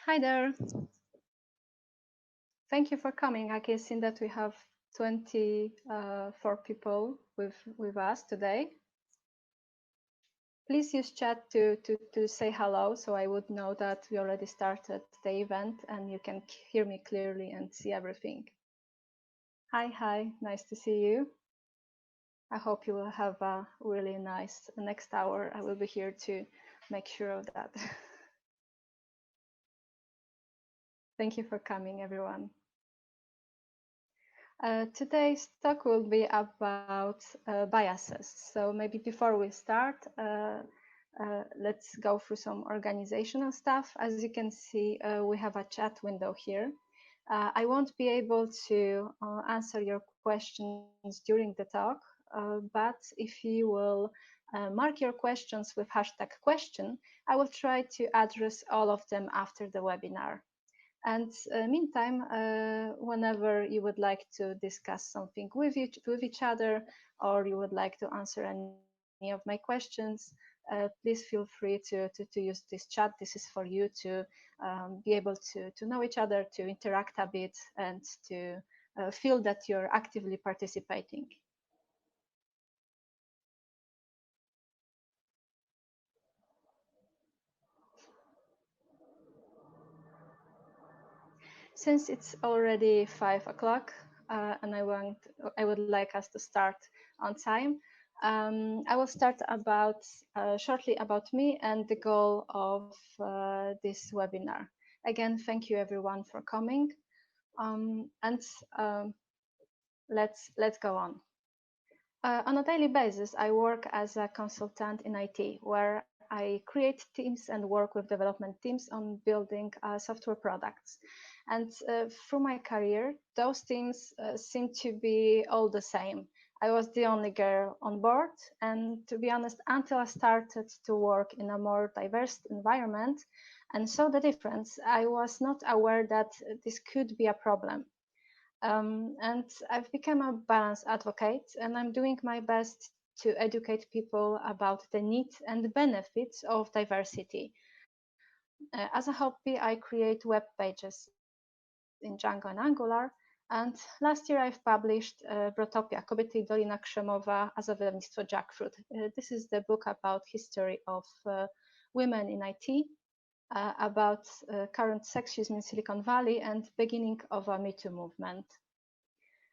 Hi there. Thank you for coming. I can see that we have 24 people with us today. Please use chat to say hello so I would know that we already started the event and you can hear me clearly and see everything. Hi, nice to see you. I hope you will have a really nice next hour. I will be here to make sure of that. Thank you for coming, everyone. Today's talk will be about biases. So maybe before we start, let's go through some organizational stuff. As you can see, we have a chat window here. I won't be able to answer your questions during the talk, but if you will mark your questions with #question, I will try to address all of them after the webinar. And meantime, whenever you would like to discuss something with each other, or you would like to answer any of my questions, please feel free to use this chat. This is for you to be able to know each other, to interact a bit, and to feel that you're actively participating. Since it's already 5 o'clock and I would like us to start on time, I will start shortly about me and the goal of this webinar. Again, thank you everyone for coming, and let's go on. On a daily basis, I work as a consultant in IT, where I create teams and work with development teams on building software products. And through my career, those teams seem to be all the same. I was the only girl on board, and to be honest, until I started to work in a more diverse environment and saw the difference, I was not aware that this could be a problem. And I've become a balance advocate, and I'm doing my best to educate people about the needs and benefits of diversity. As a hobby, I create web pages in Django and Angular. And last year I've published Brotopia, Kobiety i Dolina Krzemowa as a wydawnictwo Jackfruit. This is the book about history of women in IT, about current sexism in Silicon Valley and beginning of a Me Too movement.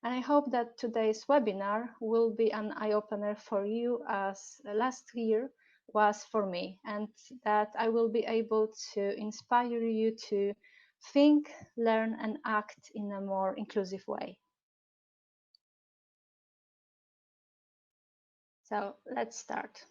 And I hope that today's webinar will be an eye-opener for you as last year was for me, and that I will be able to inspire you to think, learn, and act in a more inclusive way. So let's start.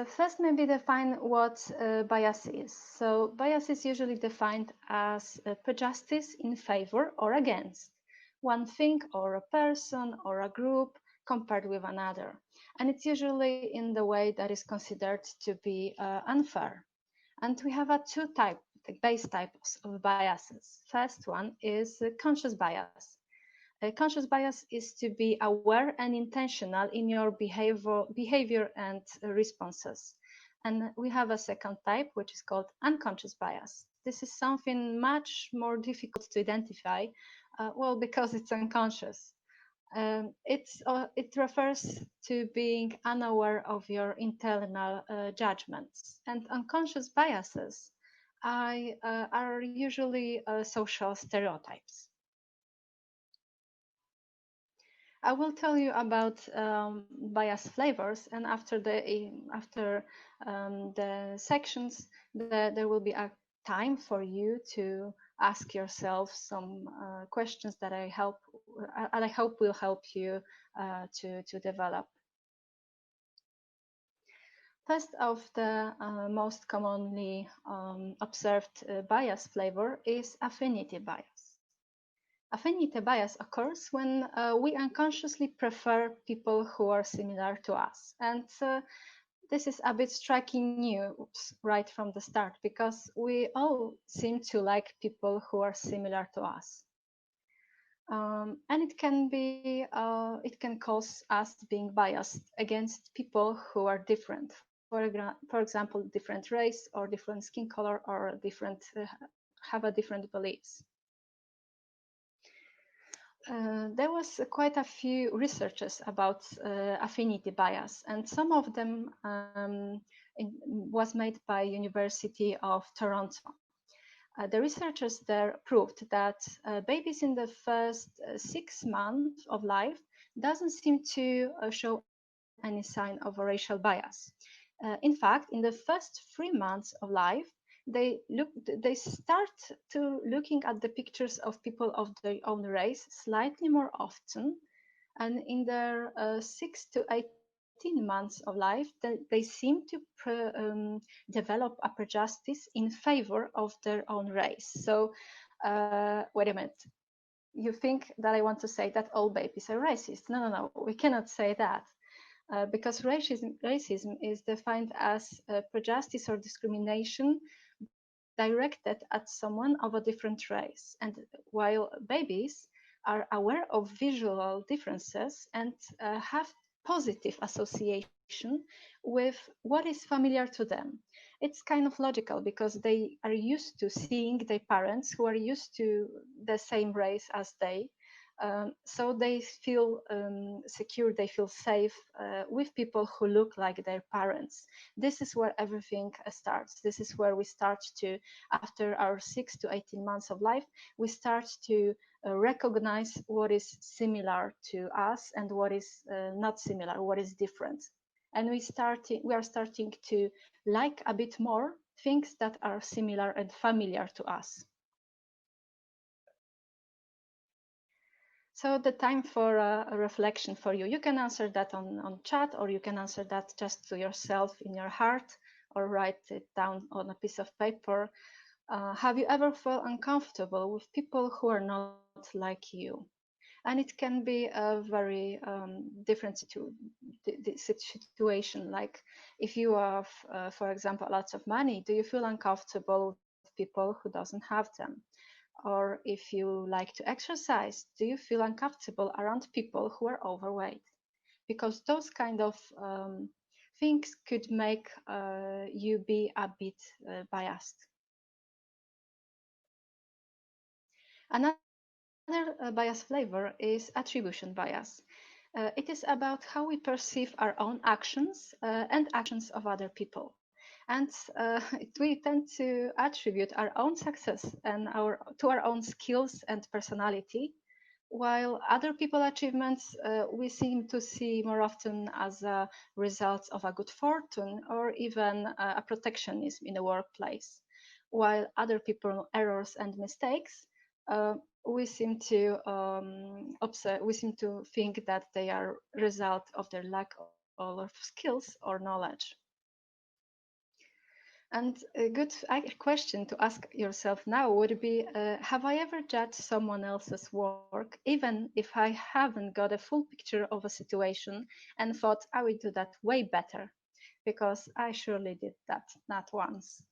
First, maybe define what bias is. So bias is usually defined as prejudice in favor or against one thing or a person or a group compared with another. And it's usually in the way that is considered to be unfair. And we have two base types of biases. First one is conscious bias. Conscious bias is to be aware and intentional in your behavior and responses. And we have a second type, which is called unconscious bias. This is something much more difficult to identify, well, because it's unconscious. It refers to being unaware of your internal judgments. And unconscious biases are usually social stereotypes. I will tell you about bias flavors, and after the sections, there will be a time for you to ask yourself some questions that I hope will help you to develop. First of the most commonly observed bias flavor is affinity bias. Affinity bias occurs when we unconsciously prefer people who are similar to us. And this is a bit striking news right from the start, because we all seem to like people who are similar to us. And it can cause us being biased against people who are different for example, different race or different skin color or different have a different beliefs. There was quite a few researches about affinity bias, and some of them was made by University of Toronto. The researchers there proved that babies in the first 6 months of life doesn't seem to show any sign of a racial bias. In fact, in the first 3 months of life, they start to looking at the pictures of people of their own race slightly more often, and in their 6 to 18 months of life, they seem to develop a prejudice in favor of their own race. So, wait a minute. You think that I want to say that all babies are racist? No, no, no. We cannot say that. Because racism is defined as prejudice or discrimination directed at someone of a different race. And while babies are aware of visual differences and have positive association with what is familiar to them, it's kind of logical because they are used to seeing their parents who are used to the same race as they. So they feel secure, they feel safe with people who look like their parents. This is where everything starts. This is where we start to, after our 6 to 18 months of life, we start to recognize what is similar to us and what is not similar, what is different. And we are starting to like a bit more things that are similar and familiar to us. So the time for a reflection for you. You can answer that on chat, or you can answer that just to yourself in your heart, or write it down on a piece of paper. Have you ever felt uncomfortable with people who are not like you? And it can be a very different situation. Like if you have, for example, lots of money, do you feel uncomfortable with people who doesn't have them? Or if you like to exercise, do you feel uncomfortable around people who are overweight? Because those kind of things could make you be a bit biased. Another bias flavor is attribution bias. It is about how we perceive our own actions and actions of other people. And we tend to attribute our own success and to our own skills and personality, while other people's achievements we seem to see more often as a result of a good fortune or even a protectionism in the workplace. While other people's errors and mistakes, we seem to we seem to think that they are result of their lack of skills or knowledge. And a good question to ask yourself now would be, have I ever judged someone else's work, even if I haven't got a full picture of a situation and thought I would do that way better? Because I surely did that, not once.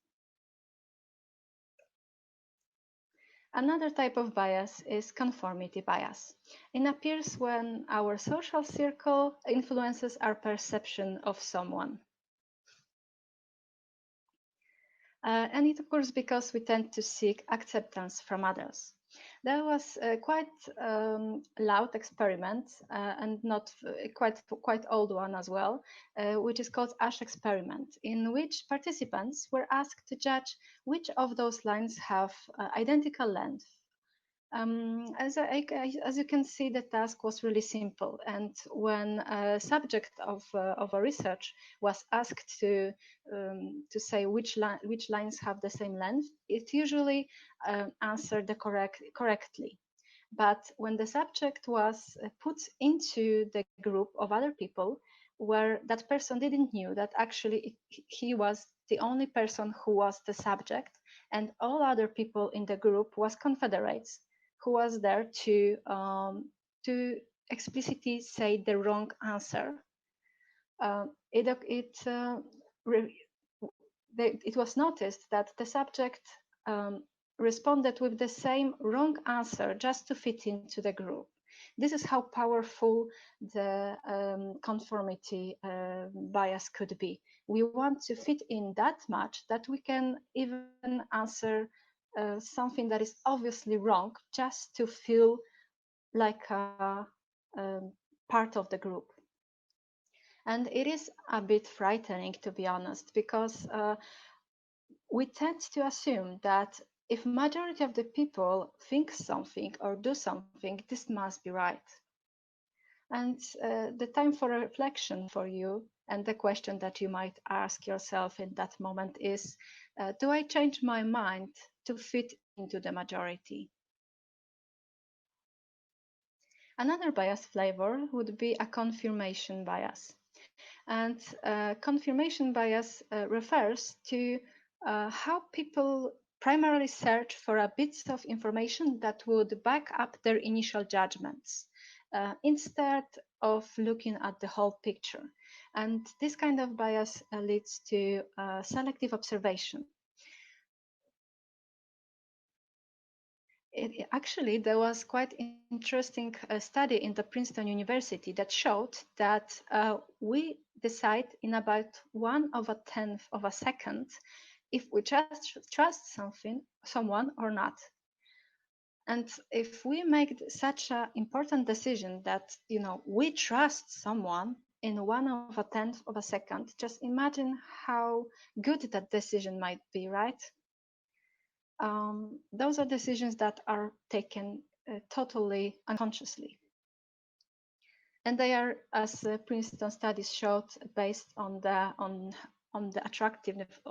Another type of bias is conformity bias. It appears when our social circle influences our perception of someone. And it occurs because we tend to seek acceptance from others. There was a quite loud experiment, and not quite old one as well, which is called Ash experiment, in which participants were asked to judge which of those lines have identical length. As you can see, the task was really simple, and when a subject of a research was asked to say which lines have the same length, it usually answered correctly. But when the subject was put into the group of other people, where that person didn't knew that actually he was the only person who was the subject, and all other people in the group was confederates who was there to explicitly say the wrong answer. It was noticed that the subject responded with the same wrong answer just to fit into the group. This is how powerful the conformity bias could be. We want to fit in that much that we can even answer something that is obviously wrong just to feel like a part of the group. And it is a bit frightening, to be honest, because we tend to assume that if majority of the people think something or do something, this must be right. And the time for reflection for you, and the question that you might ask yourself in that moment is, do I change my mind to fit into the majority? Another bias flavor would be a confirmation bias. And confirmation bias refers to how people primarily search for a bits of information that would back up their initial judgments instead of looking at the whole picture. And this kind of bias leads to selective observation. Actually, there was quite interesting study in the Princeton University that showed that we decide in about 1/10 of a second if we just trust someone or not. And if we make such an important decision that we trust someone in 1/10 of a second, just imagine how good that decision might be, right? Those are decisions that are taken totally unconsciously. And they are, as Princeton studies showed, based on the attractiveness,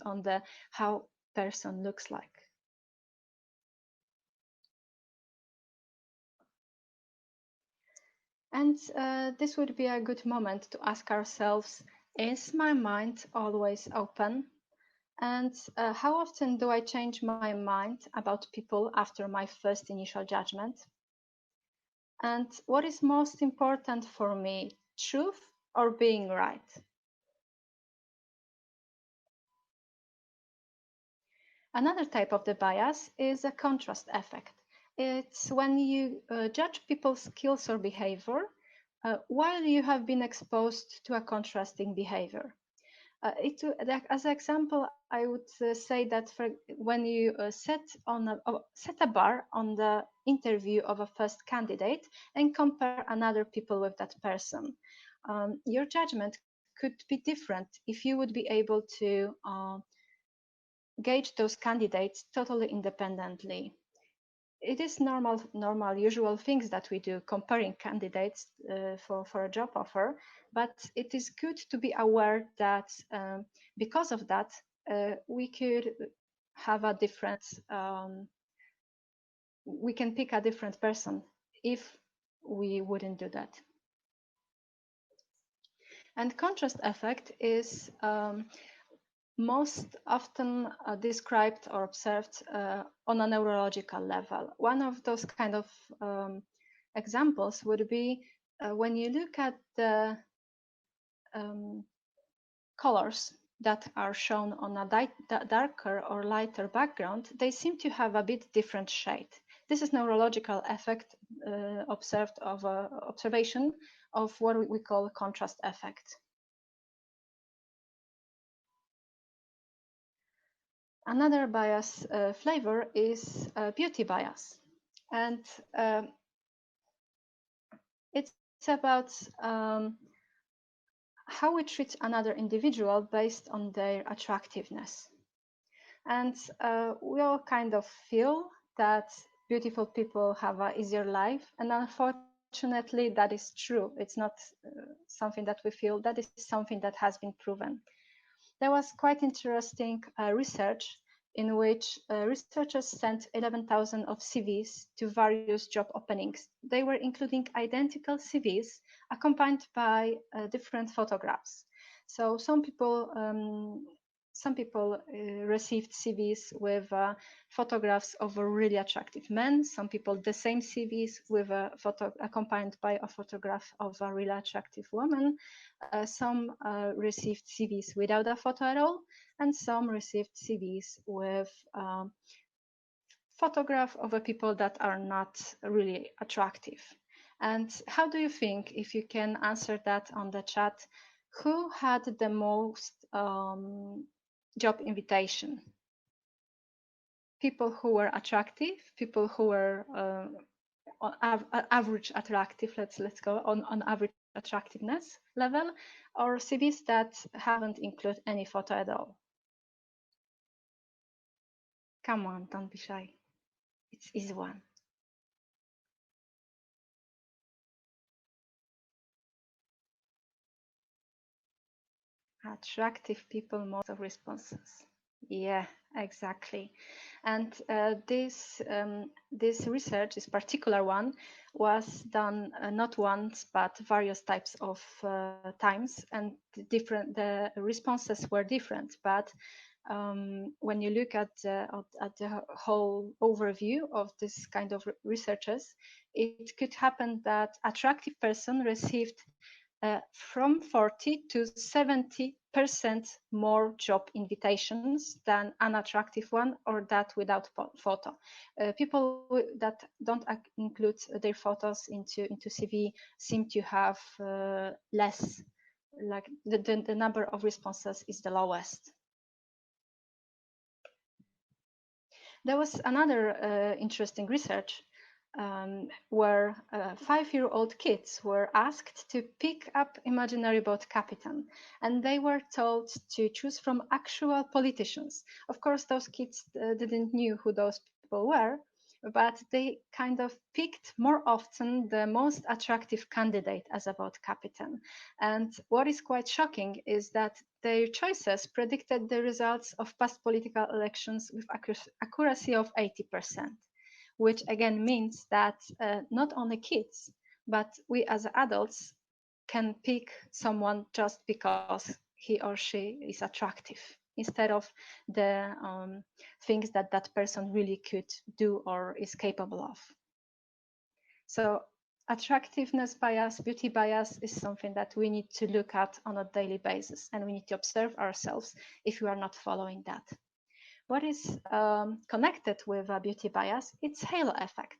on the how person looks like. And this would be a good moment to ask ourselves, is my mind always open? And how often do I change my mind about people after my first initial judgment? And what is most important for me, truth or being right? Another type of the bias is a contrast effect. It's when you judge people's skills or behavior while you have been exposed to a contrasting behavior. As an example, I would say that when you set a bar on the interview of a first candidate and compare another people with that person, your judgment could be different if you would be able to gauge those candidates totally independently. It is normal, usual things that we do, comparing candidates for a job offer. But it is good to be aware that because of that, we could have a different. We can pick a different person if we wouldn't do that. And contrast effect is most often described or observed on a neurological level. One of those kind of examples would be when you look at the colors that are shown on a darker or lighter background, they seem to have a bit different shade. This is neurological effect observed of observation of what we call contrast effect. Another bias flavor is beauty bias. And it's about how we treat another individual based on their attractiveness. And we all kind of feel that beautiful people have an easier life. And unfortunately, that is true. It's not something that we feel. That is something that has been proven. There was quite interesting research in which researchers sent 11,000 of CVs to various job openings. They were including identical CVs accompanied by different photographs. So some people received CVs with photographs of a really attractive men. Some people the same CVs with a photo accompanied by a photograph of a really attractive woman. Some received CVs without a photo at all, and some received CVs with photograph of people that are not really attractive. And how do you think, if you can answer that on the chat, who had the most job invitation? People who were attractive, people who were average attractive, let's go on average attractiveness level, or CVs that haven't included any photo at all? Come on, don't be shy. It's easy one. Attractive people, most of responses. Yeah, exactly. And this research, this particular one, was done not once but various types of times, and the responses were different. But when you look at the whole overview of this kind of researches, it could happen that attractive person received from 40 to 70% more job invitations than unattractive one or that without photo. People that don't include their photos into CV seem to have less, like the number of responses is the lowest. There was another interesting research where 5-year-old kids were asked to pick up imaginary boat captain, and they were told to choose from actual politicians. Of course, those kids didn't knew who those people were, but they kind of picked more often the most attractive candidate as a boat captain. And what is quite shocking is that their choices predicted the results of past political elections with accuracy of 80%, which again means that not only kids, but we as adults can pick someone just because he or she is attractive, instead of the things that that person really could do or is capable of. So attractiveness bias, beauty bias is something that we need to look at on a daily basis, and we need to observe ourselves if we are not following that. What is connected with a beauty bias? It's halo effect.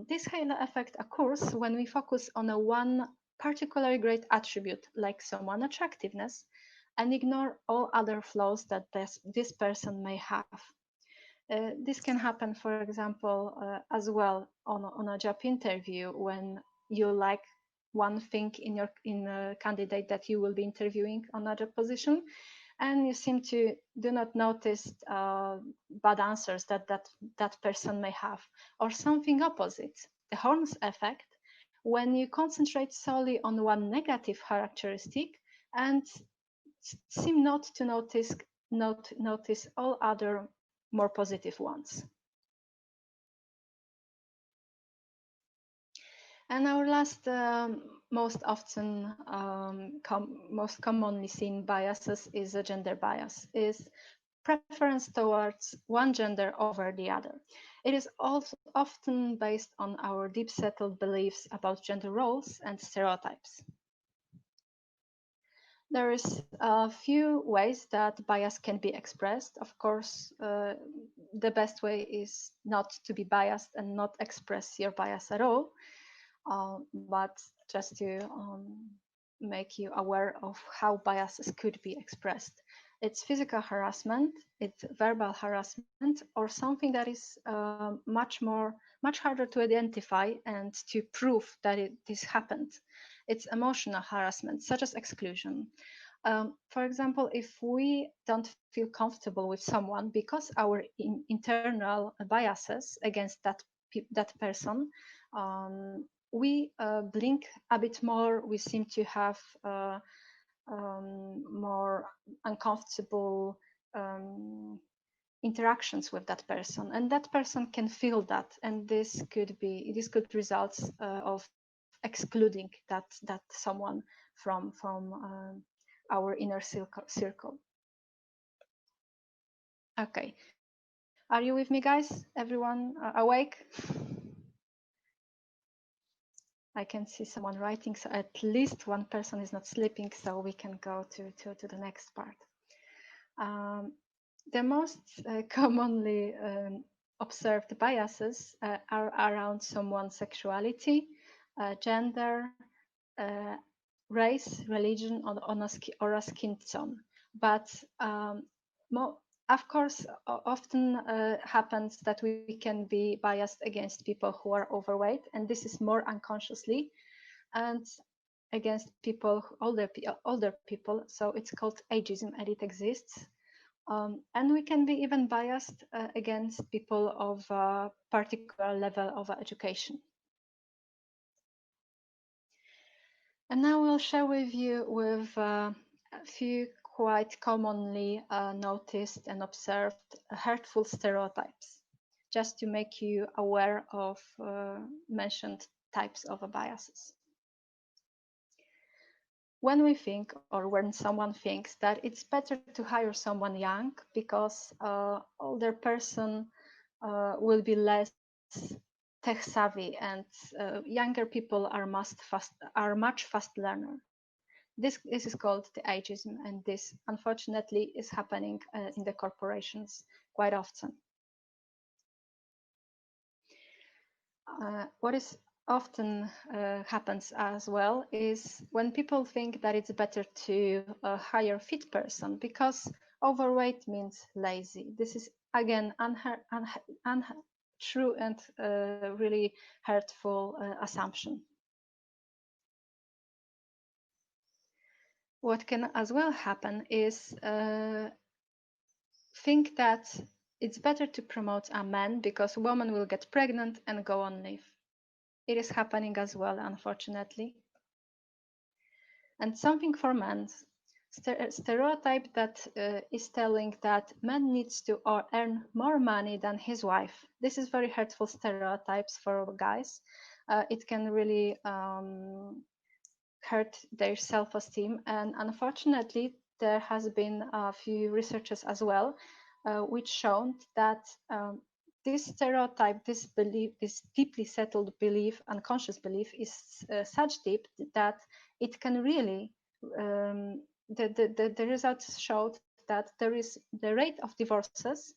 This halo effect occurs when we focus on a one particularly great attribute, like someone attractiveness, and ignore all other flaws that this person may have. This can happen, for example, as well on a job interview, when you like one thing in a candidate that you will be interviewing on a job position, and you seem to do not notice bad answers that person may have, or something opposite, the horns effect, when you concentrate solely on one negative characteristic and seem not to notice all other more positive ones. And our last most often most commonly seen biases is a gender bias, is preference towards one gender over the other. It is also often based on our deep settled beliefs about gender roles and stereotypes. There is a few ways that bias can be expressed. Of course, the best way is not to be biased and not express your bias at all. But just to make you aware of how biases could be expressed. It's physical harassment, it's verbal harassment, or something that is much harder to identify and to prove that this happened. It's emotional harassment, such as exclusion. For example, if we don't feel comfortable with someone because our internal biases against that person, we blink a bit more. We seem to have more uncomfortable interactions with that person, and that person can feel that, and this could result of excluding that someone from our inner circle. Okay, are you with me, guys? Everyone awake? I can see someone writing, so at least one person is not sleeping, so we can go to the next part. The most commonly observed biases are around someone's sexuality, gender, uh, race, religion, or a skin tone. But of course, often happens that we can be biased against people who are overweight, and this is more unconsciously, and against people, older people. So it's called ageism, and it exists. And we can be even biased against people of a particular level of education. And now we'll share with you a few quite commonly noticed and observed hurtful stereotypes, just to make you aware of mentioned types of biases. When we think, or when someone thinks, that it's better to hire someone young because older person will be less tech savvy, and younger people are much fast learner. This is called the ageism, and this unfortunately is happening in the corporations quite often. What is often happens as well is when people think that it's better to hire fit person because overweight means lazy. This is again untrue and really hurtful assumption. What can as well happen is think that it's better to promote a man because a woman will get pregnant and go on leave. It is happening as well, unfortunately. And something for men, stereotype that is telling that man needs to earn more money than his wife. This is very hurtful stereotypes for guys. It can really hurt their self-esteem, and unfortunately there has been a few researchers as well which shown that this stereotype, this belief, this deeply settled belief, unconscious belief, is such deep that it can really the results showed that the rate of divorces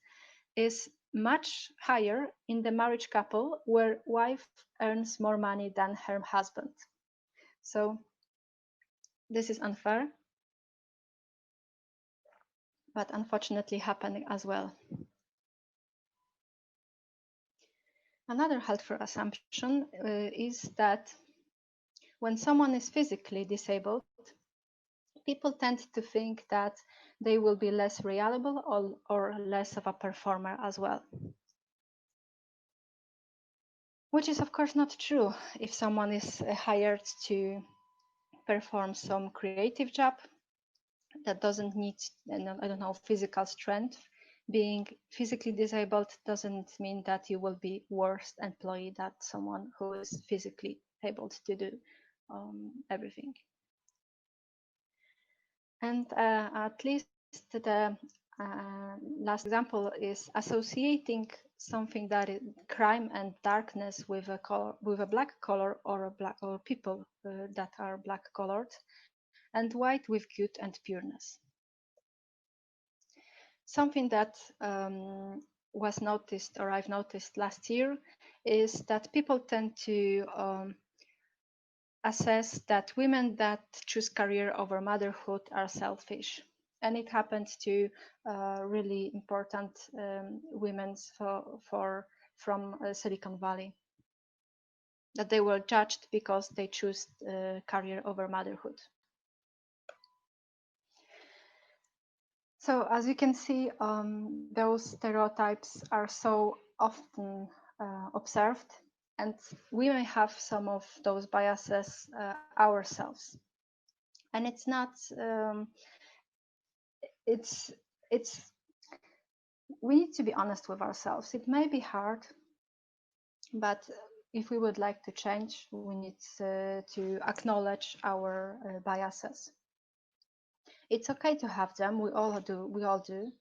is much higher in the marriage couple where wife earns more money than her husband. So this is unfair, but unfortunately happening as well. Another helpful assumption is that when someone is physically disabled, people tend to think that they will be less reliable or less of a performer as well. Which is of course not true. If someone is hired to perform some creative job that doesn't need, I don't know, physical strength, being physically disabled doesn't mean that you will be worse employee than someone who is physically able to do everything. And at least the last example is associating something that is crime and darkness with a black color or people that are black colored, and white with good and pureness. Something that was noticed, or I've noticed last year, is that people tend to assess that women that choose career over motherhood are selfish. And it happened to really important women from Silicon Valley, that they were judged because they choose career over motherhood. So as you can see, those stereotypes are so often observed, and we may have some of those biases ourselves. And it's not, we need to be honest with ourselves. It may be hard, but if we would like to change, we need to acknowledge our biases. It's okay to have them. We all do.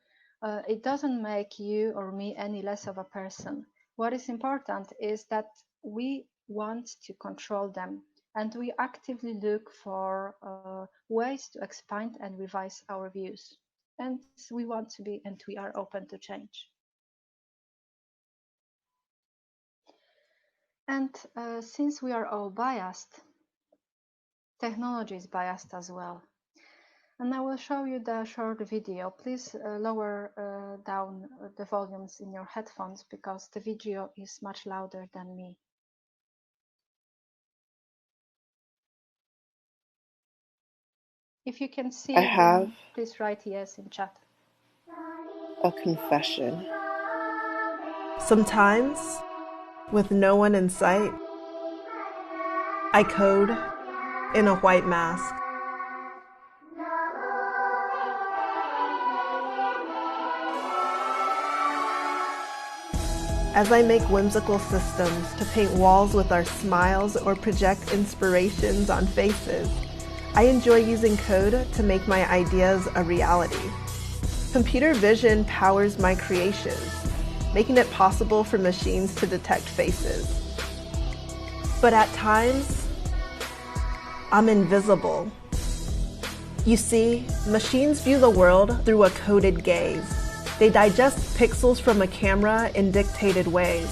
It doesn't make you or me any less of a person. What is important is that we want to control them, and we actively look for ways to expand and revise our views. And we want to be, and we are open to change. And since we are all biased, technology is biased as well. And I will show you the short video. Please lower down the volumes in your headphones because the video is much louder than me. If you can see I it, have then please write yes in chat. a confession. Sometimes, with no one in sight, I code in a white mask. As I make whimsical systems to paint walls with our smiles or project inspirations on faces, I enjoy using code to make my ideas a reality. Computer vision powers my creations, making it possible for machines to detect faces. But at times, I'm invisible. You see, machines view the world through a coded gaze. They digest pixels from a camera in dictated ways.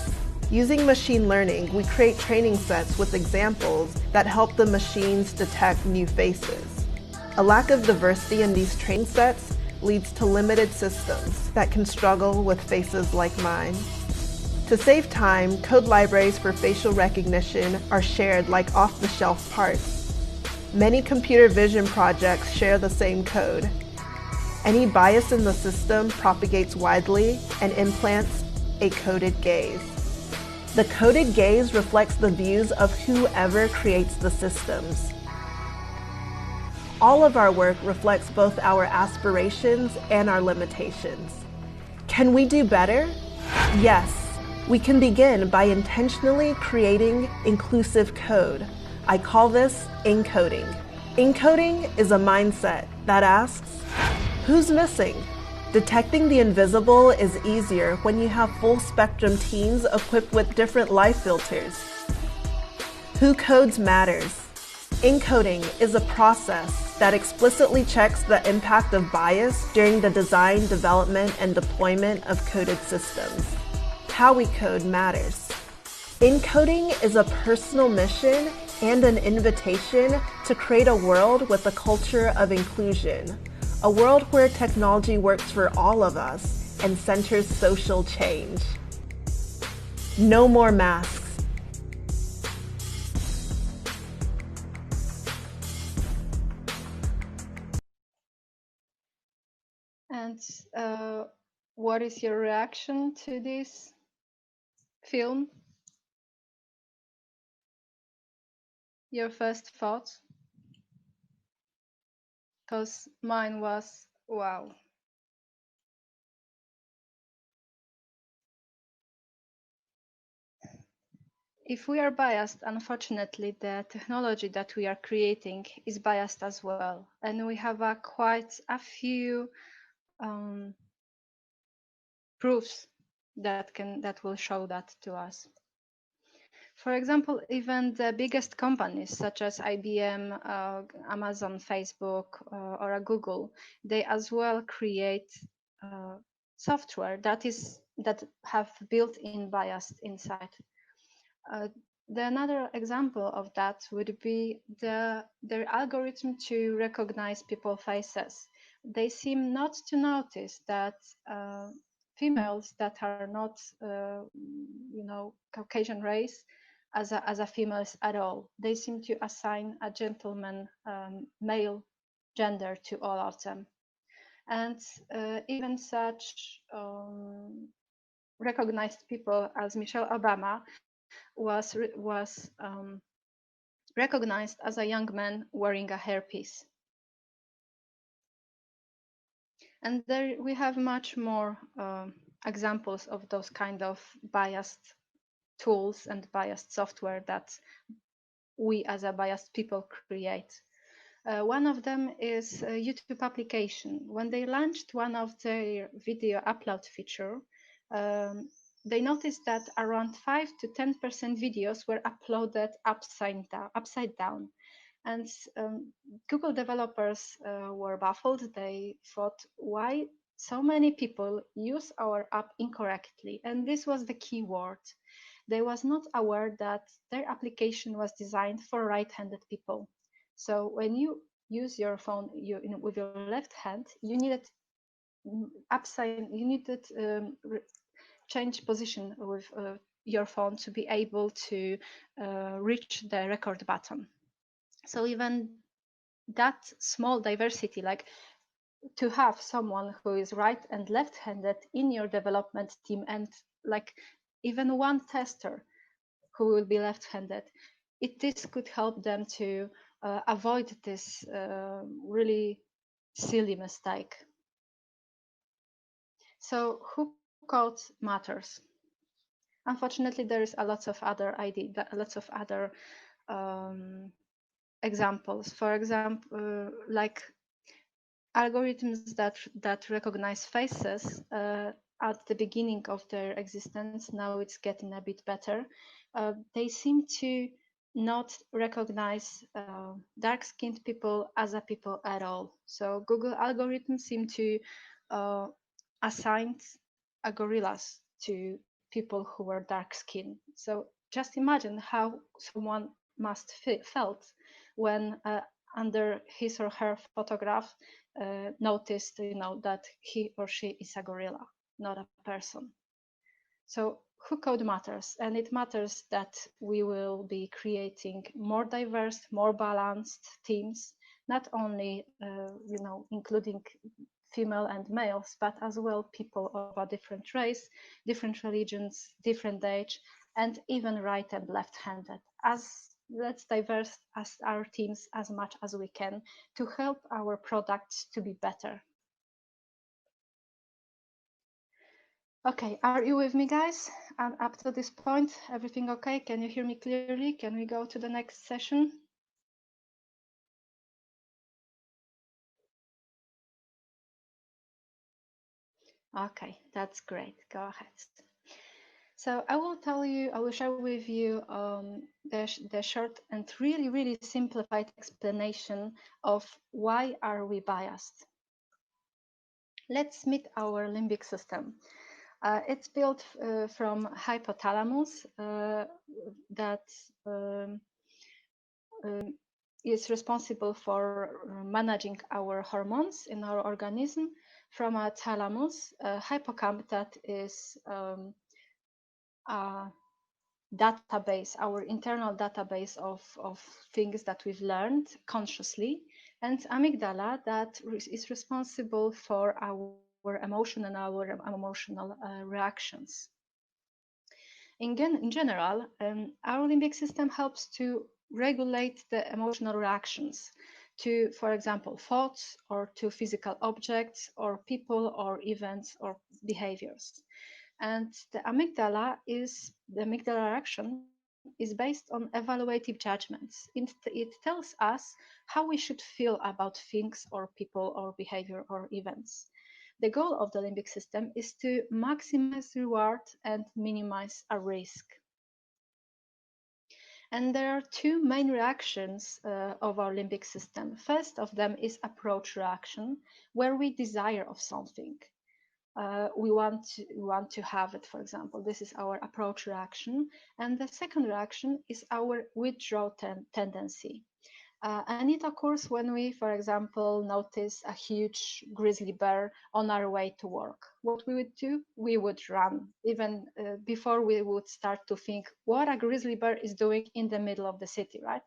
Using machine learning, we create training sets with examples that help the machines detect new faces. A lack of diversity in these training sets leads to limited systems that can struggle with faces like mine. To save time, code libraries for facial recognition are shared like off-the-shelf parts. Many computer vision projects share the same code. Any bias in the system propagates widely and implants a coded gaze. The coded gaze reflects the views of whoever creates the systems. All of our work reflects both our aspirations and our limitations. Can we do better? Yes. We can begin by intentionally creating inclusive code. I call this encoding. Encoding is a mindset that asks, who's missing? Detecting the invisible is easier when you have full spectrum teams equipped with different life filters. Who codes matters. Encoding is a process that explicitly checks the impact of bias during the design, development, and deployment of coded systems. How we code matters. Encoding is a personal mission and an invitation to create a world with a culture of inclusion, a world where technology works for all of us and centers social change. No more masks. And what is your reaction to this film? Your first thought? Because mine was, wow. If we are biased, unfortunately, the technology that we are creating is biased as well. And we have quite a few proofs that will show that to us. For example, even the biggest companies such as IBM, Amazon, Facebook, or Google, they as well create software that have built-in bias inside. Another example of that would be their algorithm to recognize people's faces. They seem not to notice that females that are not, Caucasian race as a females at all. They seem to assign a gentleman male gender to all of them. And even such recognized people as Michelle Obama was recognized as a young man wearing a hairpiece. And there we have much more examples of those kind of biased tools and biased software that we as a biased people create. One of them is a YouTube application. When they launched one of their video upload feature, they noticed that around 5 to 10% videos were uploaded upside down. And Google developers were baffled. They thought, why so many people use our app incorrectly? And this was the key word. they was not aware that their application was designed for right-handed people. So when you use your phone with your left hand, you needed change position with your phone to be able to reach the record button. So even that small diversity, like to have someone who is right and left-handed in your development team, and like even one tester who will be left-handed, this could help them to avoid this really silly mistake. So who code matters? Unfortunately, there is lots of other examples. For example, like algorithms that recognize faces at the beginning of their existence. Now it's getting a bit better. They seem to not recognize dark-skinned people as a people at all. So Google algorithms seem to assign a gorillas to people who were dark-skinned. So just imagine how someone must felt when under his or her photograph noticed, that he or she is a gorilla, not a person. So who code matters, and it matters that we will be creating more diverse, more balanced teams, not only including female and males, but as well people of a different race, different religions, different age, and even right and left-handed. Let's diverse as our teams as much as we can to help our products to be better. Okay, are you with me, guys? And up to this point, everything okay? Can you hear me clearly? Can we go to the next session? Okay, that's great. Go ahead. So I will share with you the short and really simplified explanation of why are we biased. Let's meet our limbic system. It's built from hypothalamus that is responsible for managing our hormones in our organism, from a thalamus, a hippocamp that is a database, our internal database of things that we've learned consciously, and amygdala that is responsible for our emotion and our emotional reactions. In general, our limbic system helps to regulate the emotional reactions to, for example, thoughts, or to physical objects or people or events or behaviors. And the amygdala reaction is based on evaluative judgments. It tells us how we should feel about things or people or behavior or events. The goal of the limbic system is to maximize reward and minimize a risk. And there are two main reactions of our limbic system. First of them is approach reaction, where we desire of something. We want to have it, for example. This is our approach reaction. And the second reaction is our withdrawal tendency. And it occurs when we, for example, notice a huge grizzly bear on our way to work. What we would do? We would run, even before we would start to think what a grizzly bear is doing in the middle of the city, right?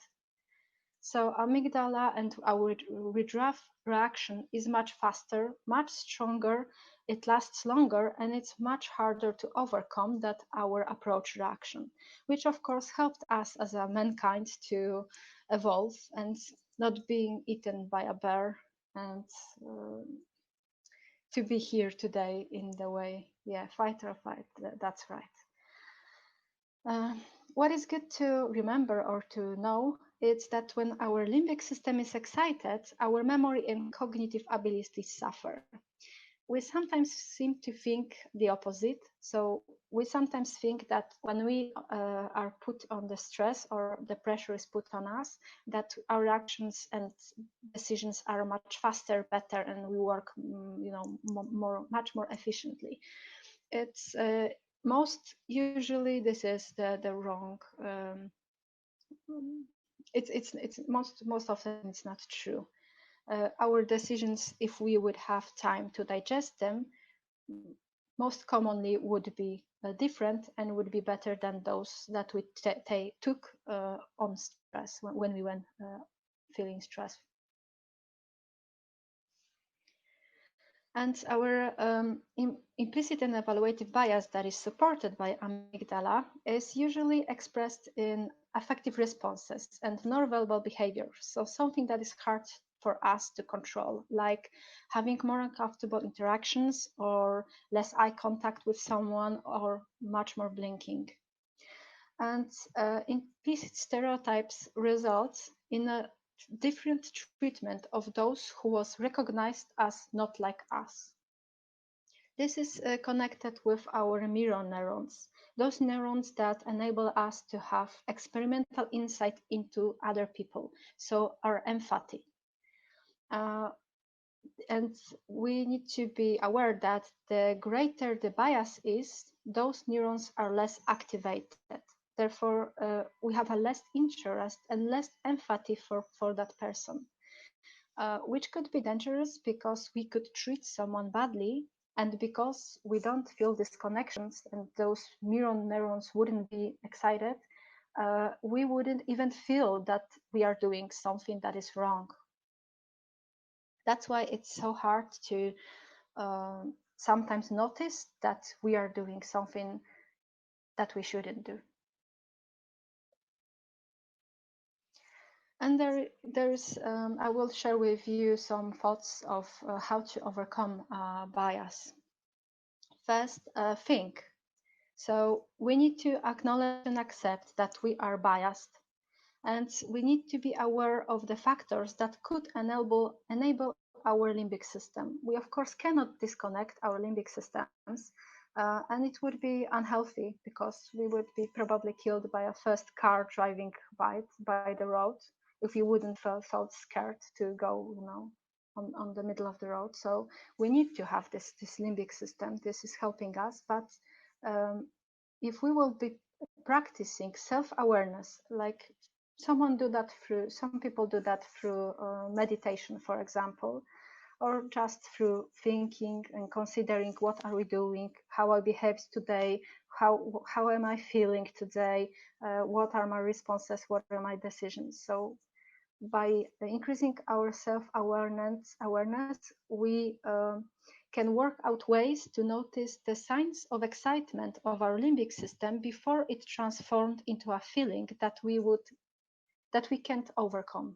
So amygdala and our withdrawal reaction is much faster, much stronger, it lasts longer, and it's much harder to overcome than our approach reaction, which of course helped us as a mankind to evolve and not being eaten by a bear, and to be here today in the way, fight or flight, that's right. What is good to remember or to know is that when our limbic system is excited, our memory and cognitive abilities suffer. We sometimes seem to think the opposite. So we sometimes think that when we are put on the stress or the pressure is put on us, that our actions and decisions are much faster, better, and we work much more efficiently. It's Usually this is the wrong. It's most often it's not true. Our decisions, if we would have time to digest them, most commonly would be different and would be better than those that we took on stress when we were feeling stress. And our implicit and evaluative bias that is supported by amygdala is usually expressed in affective responses and non-verbal behavior. So something that is hard for us to control, like having more uncomfortable interactions or less eye contact with someone or much more blinking. And implicit stereotypes result in a different treatment of those who was recognized as not like us. This is connected with our mirror neurons, those neurons that enable us to have experimental insight into other people, so our empathy. And we need to be aware that the greater the bias is, those neurons are less activated. Therefore, we have a less interest and less empathy for that person, which could be dangerous because we could treat someone badly, and because we don't feel these connections and those mirror neurons wouldn't be excited, we wouldn't even feel that we are doing something that is wrong. That's why it's so hard to sometimes notice that we are doing something that we shouldn't do. And I will share with you some thoughts of how to overcome bias. First, think. So we need to acknowledge and accept that we are biased. And we need to be aware of the factors that could enable our limbic system. We, of course, cannot disconnect our limbic systems, and it would be unhealthy because we would be probably killed by a first car driving by the road if we wouldn't felt scared to go, on the middle of the road. So we need to have this limbic system. This is helping us, but if we will be practicing self-awareness, like some people do that through meditation, for example, or just through thinking and considering what are we doing, how I behaved today, how am I feeling today, what are my responses, what are my decisions. So by increasing our self-awareness, we can work out ways to notice the signs of excitement of our limbic system before it transformed into a feeling that we can't overcome.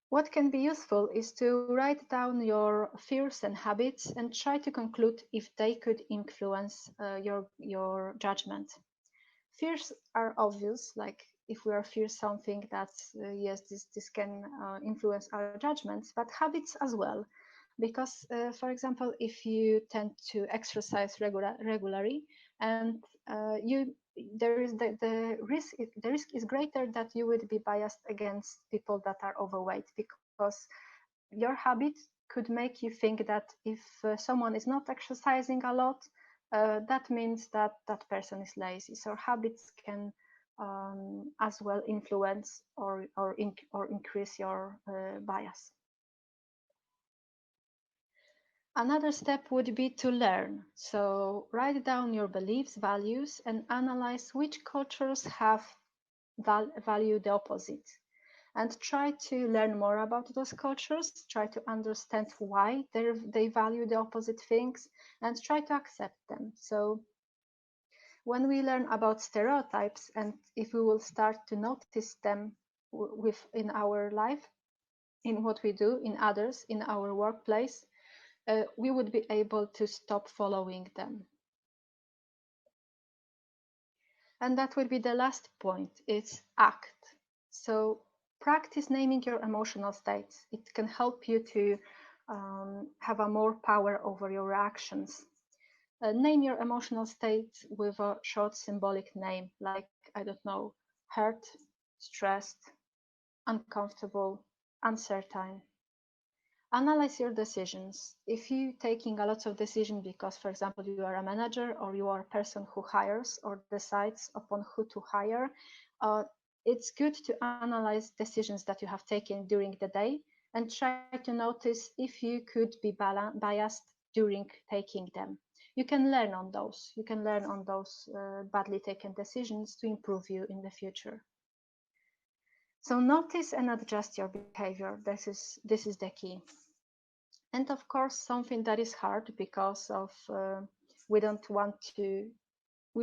What can be useful is to write down your fears and habits and try to conclude if they could influence your judgment. Fears are obvious, like if we are fear something, that's yes, this can influence our judgments, but habits as well, because for example, if you tend to exercise regularly, and there is the risk is greater that you would be biased against people that are overweight, because your habit could make you think that if someone is not exercising a lot, that means that that person is lazy. So habits can as well influence or increase your bias. Another step would be to learn. So write down your beliefs, values, and analyze which cultures have value the opposite. And try to learn more about those cultures, try to understand why they value the opposite things, and try to accept them. So when we learn about stereotypes, and if we will start to notice them in our life, in what we do, in others, in our workplace, we would be able to stop following them. And that would be the last point, it's act. So practice naming your emotional states. It can help you to have a more power over your reactions. Name your emotional state with a short symbolic name, like, I don't know, hurt, stressed, uncomfortable, uncertain. Analyze your decisions. If you're taking a lot of decisions because, for example, you are a manager or you are a person who hires or decides upon who to hire, it's good to analyze decisions that you have taken during the day and try to notice if you could be biased during taking them. You can learn on those. You can learn on those badly taken decisions to improve you in the future. So notice and adjust your behavior. This is the key. And of course, something that is hard because of we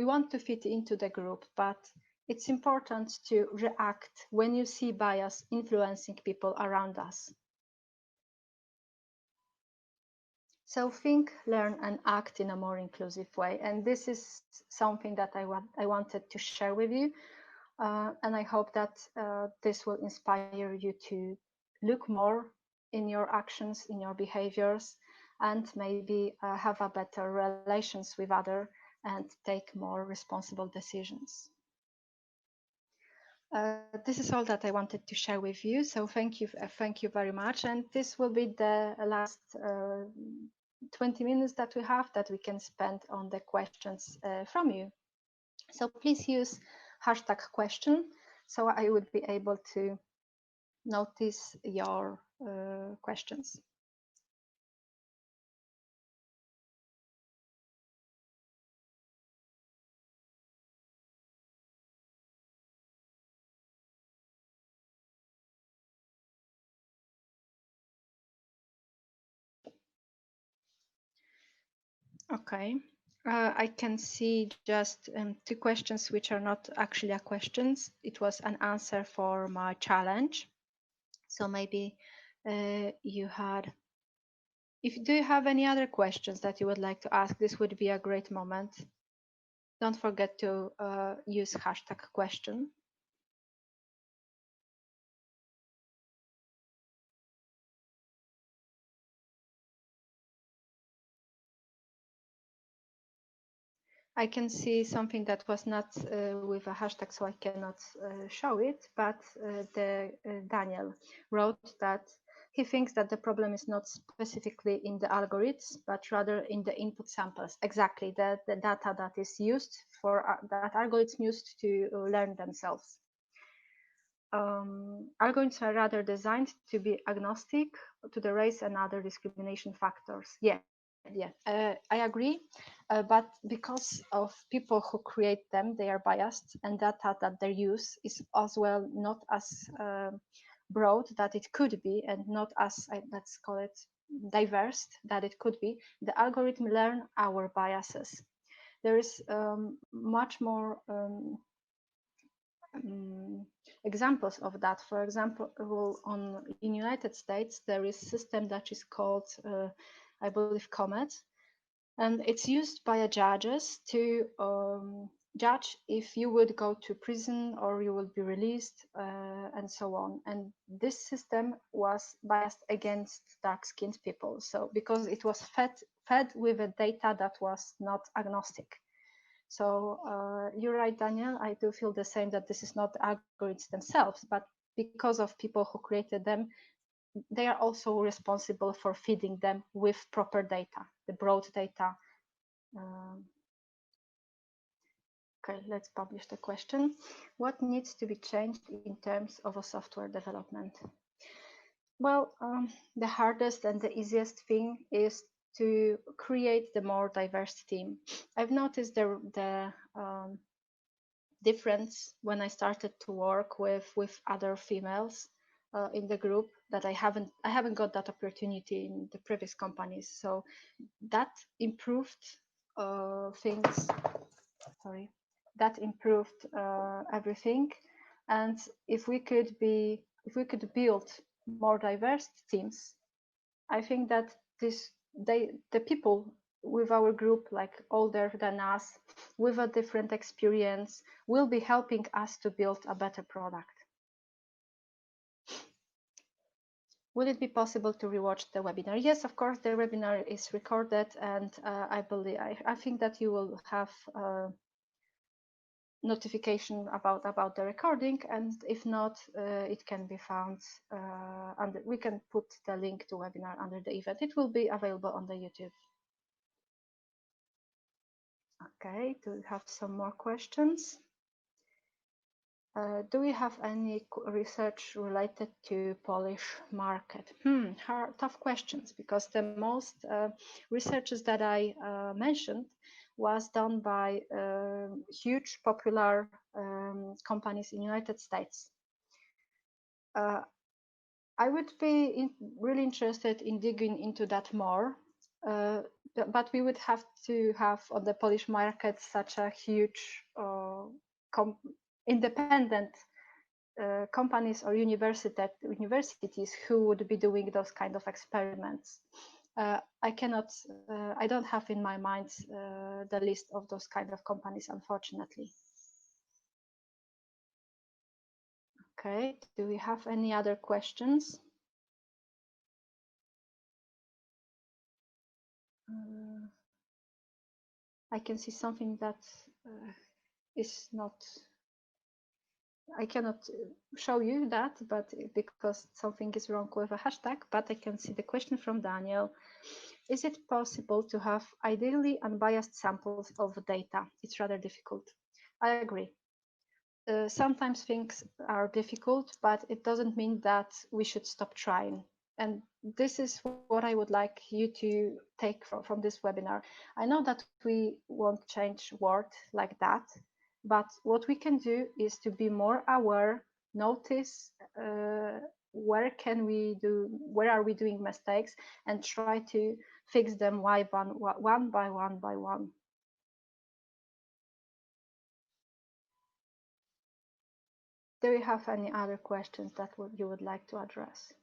want to fit into the group, but it's important to react when you see bias influencing people around us. So think, learn, and act in a more inclusive way. And this is something that I wanted to share with you. And I hope that this will inspire you to look more in your actions, in your behaviors, and maybe have a better relations with others and take more responsible decisions. This is all that I wanted to share with you. So thank you very much. And this will be the last 20 minutes that we have that we can spend on the questions from you. So please use #question, so I would be able to notice your questions. Okay, I can see just 2 questions which are not actually questions. It was an answer for my challenge. So maybe you had. Do you have any other questions that you would like to ask? This would be a great moment. Don't forget to use #question. I can see something that was not with a hashtag, so I cannot show it, but Daniel wrote that he thinks that the problem is not specifically in the algorithms, but rather in the input samples. Exactly, the data that is used for that algorithms used to learn themselves. Algorithms are rather designed to be agnostic to the race and other discrimination factors. Yeah, I agree. But because of people who create them, they are biased, and data that they use is as well not as broad that it could be, and not as let's call it diverse that it could be. The algorithm learn our biases. There is much more examples of that. For example, in United States, there is a system that is called, I believe, Comet, and it's used by judges to judge if you would go to prison or you will be released, and so on. And this system was biased against dark-skinned people. So because it was fed with a data that was not agnostic. So you're right, Daniel. I do feel the same, that this is not algorithms themselves, but because of people who created them, they are also responsible for feeding them with proper data, the broad data. Okay, let's publish the question. What needs to be changed in terms of a software development? Well, the hardest and the easiest thing is to create the more diverse team. I've noticed the difference when I started to work with other females in the group, that I haven't got that opportunity in the previous companies. So that improved things. Sorry, that improved everything. And if we could build more diverse teams, I think that the people with our group, like older than us, with a different experience, will be helping us to build a better product. Will it be possible to rewatch the webinar? Yes, of course, the webinar is recorded, and I think that you will have notification about the recording, and if not, it can be found under, we can put the link to webinar under the event. It will be available on the YouTube. Okay, do we have some more questions? Do we have any research related to Polish market? Tough questions, because the most researches that I mentioned was done by huge popular companies in United States. I would be really interested in digging into that more, but we would have to have on the Polish market such a huge independent companies or universities who would be doing those kind of experiments. I don't have in my mind the list of those kind of companies, unfortunately. Okay, do we have any other questions? I can see something that is not, I cannot show you that, but because something is wrong with a hashtag, but I can see the question from Daniel. Is it possible to have ideally unbiased samples of data? It's rather difficult. I agree. Sometimes things are difficult, but it doesn't mean that we should stop trying. And this is what I would like you to take from this webinar. I know that we won't change world like that, but what we can do is to be more aware, notice where are we doing mistakes, and try to fix them one by one. Do you have any other questions that you would like to address?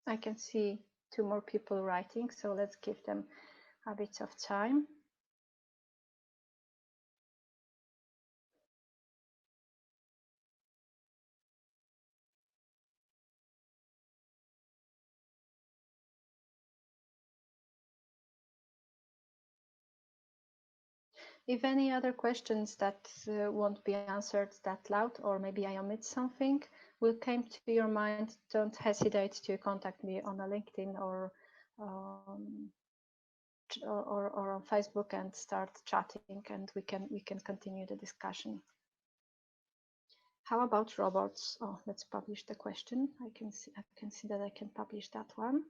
I can see 2 more people writing, so let's give them a bit of time. If any other questions that won't be answered that loud, or maybe I omit something, will come to your mind, don't hesitate to contact me on a LinkedIn or on Facebook and start chatting, and we can continue the discussion. How about robots? Oh, let's publish the question. I can see that I can publish that one.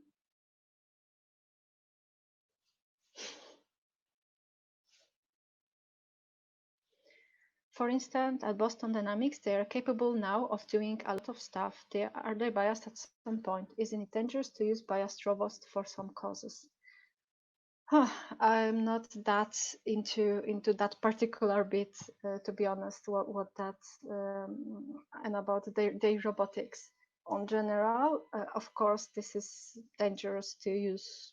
For instance, at Boston Dynamics, they are capable now of doing a lot of stuff. Are they biased at some point? Isn't it dangerous to use biased robots for some causes? I'm not that into that particular bit, to be honest. What that and about their robotics. On general, of course, this is dangerous to use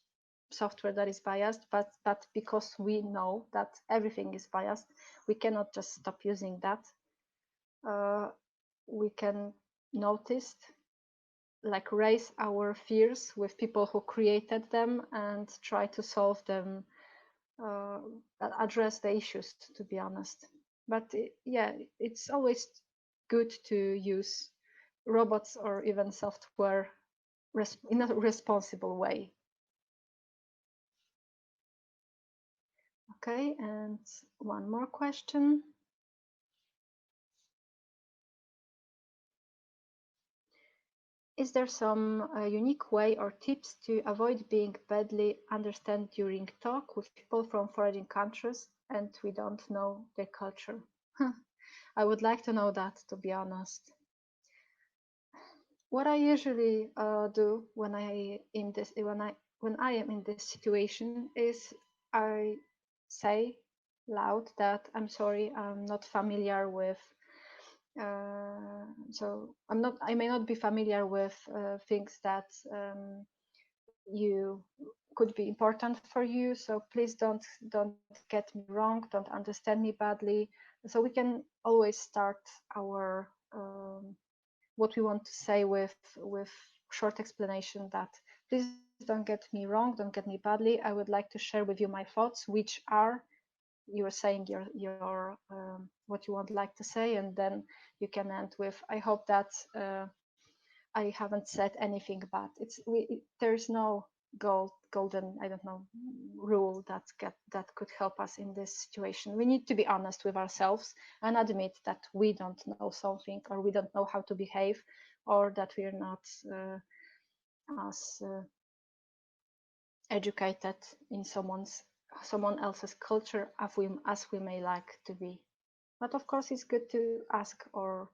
software that is biased, but because we know that everything is biased, we cannot just stop using that. We can notice, like, raise our fears with people who created them and try to solve them, address the issues, to be honest. But yeah, it's always good to use robots or even software in a responsible way. Okay, and one more question. Is there some unique way or tips to avoid being badly understood during talk with people from foreign countries and we don't know their culture? I would like to know that, to be honest. What I usually do when I am in this situation is I say loud that I'm sorry, I'm not familiar with. So I may not be familiar with things that you could be important for you. So please don't get me wrong, don't understand me badly. So we can always start our what we want to say with short explanation that please don't get me wrong, don't get me badly. I would like to share with you my thoughts, which are you are saying your what you would like to say, and then you can end with I hope that I haven't said anything bad. There's no golden, I don't know, rule that could help us in this situation. We need to be honest with ourselves and admit that we don't know something, or we don't know how to behave, or that we are not as educated in someone else's culture as we may like to be. But of course, it's good to ask or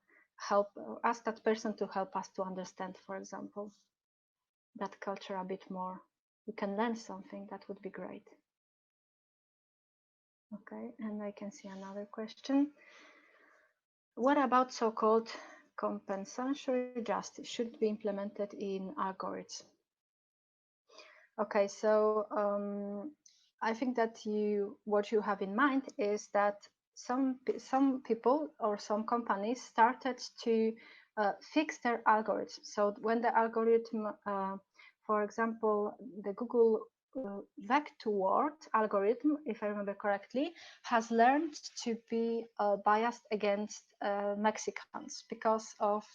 ask that person to help us to understand, for example, that culture a bit more. We can learn something. That would be great. Okay, and I can see another question. What about so-called compensatory justice should be implemented in algorithms? Okay, so I think that what you have in mind is that some people or some companies started to fix their algorithms. So when the algorithm, for example, the Google vector word algorithm, if I remember correctly, has learned to be biased against Mexicans because of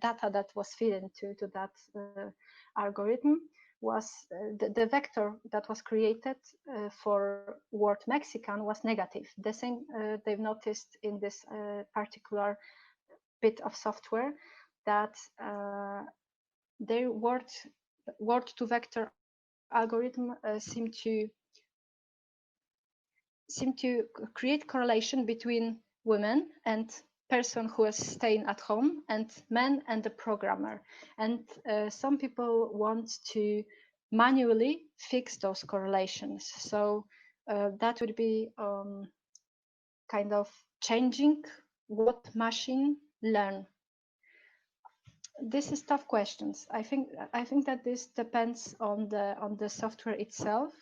data that was fed into that algorithm. Was the vector that was created for word Mexican was negative. The same they've noticed in this particular bit of software, that their word to vector algorithm seem to create correlation between women and person who is staying at home, and men and the programmer. And some people want to manually fix those correlations. So that would be kind of changing what machine learn. This is tough questions. I think that this depends on the software itself.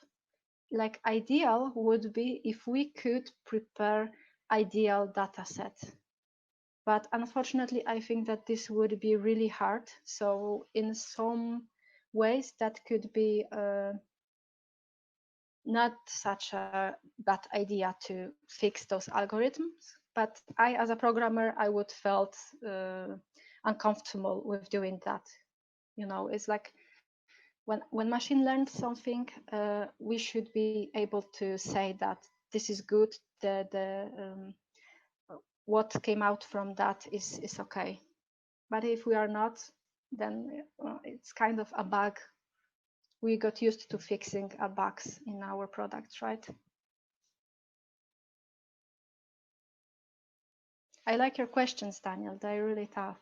Like ideal would be if we could prepare ideal data set. But unfortunately, I think that this would be really hard. So in some ways that could be not such a bad idea to fix those algorithms. But I, as a programmer, I would felt uncomfortable with doing that. You know, it's like when machine learns something, we should be able to say that this is good. What came out from that is okay. But if we are not, then it's kind of a bug. We got used to fixing bugs in our products, right? I like your questions, Daniel. They're really tough.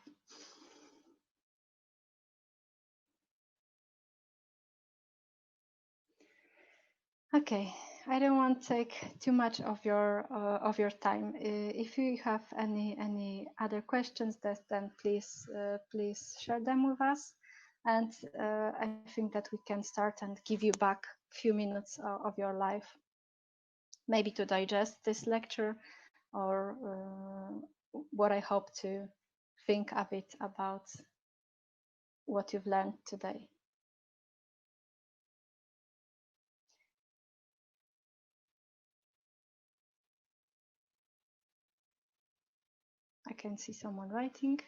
Okay, I don't want to take too much of your time. If you have any other questions, then please share them with us. And I think that we can start and give you back a few minutes of your life, maybe to digest this lecture, or what I hope to think a bit about what you've learned today. I can see someone writing.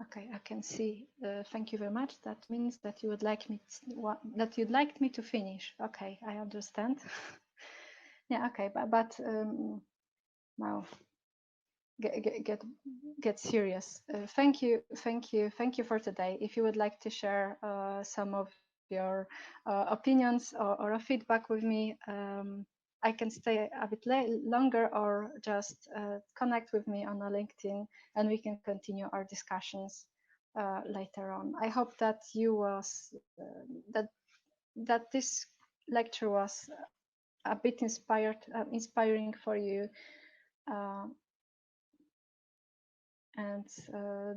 Okay, I can see. Thank you very much. That means that you would like me you'd like me to finish. Okay, I understand. Yeah. Okay, but now get serious. Thank you for today. If you would like to share some of your opinions or a feedback with me, I can stay a bit longer, or just connect with me on a LinkedIn, and we can continue our discussions later on. I hope that that this lecture was a bit inspiring for you, and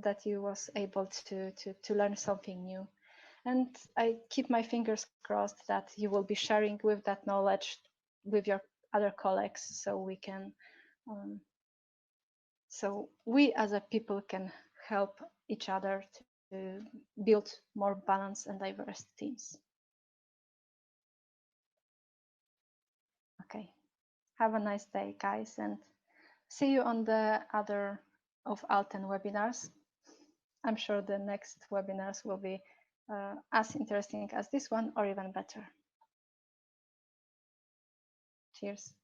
that you was able to learn something new. And I keep my fingers crossed that you will be sharing with that knowledge with your other colleagues, so we can, so we as a people can help each other to build more balanced and diverse teams. Okay, have a nice day, guys, and see you on the other of ALTEN webinars. I'm sure the next webinars will be as interesting as this one or even better. Cheers.